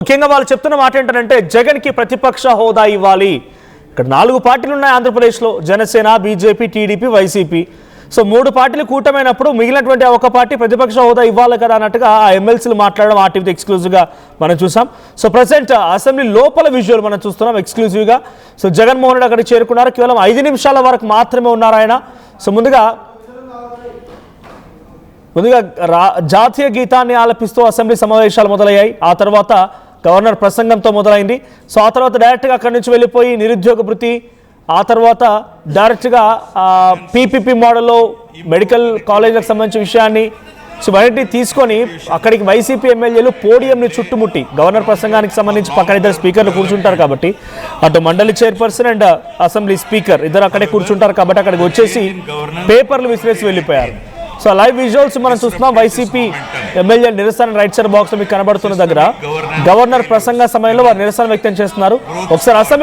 ముఖ్యంగా వాళ్ళు చెప్తున్న మాట ఏంటంటే జగన్కి ప్రతిపక్ష హోదా ఇవ్వాలి. ఇక్కడ 4 పార్టీలు ఉన్నాయి ఆంధ్రప్రదేశ్లో, Janasena, BJP, TDP, YCP. So 3 పార్టీలు కూటమైనప్పుడు మిగిలినటువంటి ఒక పార్టీ ప్రతిపక్ష హోదా ఇవ్వాలి కదా అన్నట్టుగా ఆ ఎమ్మెల్సీలు మాట్లాడడం ఆర్టీవీతో ఎక్స్క్లూజివ్గా మనం చూసాం. సో ప్రజెంట్ అసెంబ్లీ లోపల విజువల్ మనం చూస్తున్నాం ఎక్స్క్లూజివ్గా. సో జగన్మోహన్ రెడ్డి అక్కడికి చేరుకున్నారు. కేవలం 5 నిమిషాల వరకు మాత్రమే ఉన్నారు ఆయన. సో ముందుగా జాతీయ గీతాన్ని ఆలపిస్తూ అసెంబ్లీ సమావేశాలు మొదలయ్యాయి. ఆ తర్వాత గవర్నర్ ప్రసంగంతో మొదలైంది. సో ఆ తర్వాత డైరెక్ట్గా అక్కడి నుంచి వెళ్ళిపోయి నిరుద్యోగ భృతి, ఆ తర్వాత డైరెక్ట్గా పీపీపీ మోడల్లో మెడికల్ కాలేజీలకు సంబంధించిన విషయాన్ని ఇవన్నీ తీసుకొని అక్కడికి వైసీపీ ఎమ్మెల్యేలు పోడియంని చుట్టుముట్టి గవర్నర్ ప్రసంగానికి సంబంధించి పక్కన 2 స్పీకర్లు కూర్చుంటారు కాబట్టి, అటు మండలి చైర్పర్సన్ అండ్ అసెంబ్లీ స్పీకర్ ఇద్దరు అక్కడే కూర్చుంటారు కాబట్టి అక్కడికి వచ్చేసి పేపర్లు విసిరేసి వెళ్ళిపోయారు. సో లైవ్ విజువల్స్ మనం చూస్తున్నాం. వైసీపీ ఎమ్మెల్యే నిరసన రైట్ సైడ్ బాక్స్ మీకు కనబడుతున్న దగ్గర గవర్నర్ ప్రసంగ సమయంలో వారు నిరసన వ్యక్తం చేస్తున్నారు. ఒకసారి అసెంబ్లీ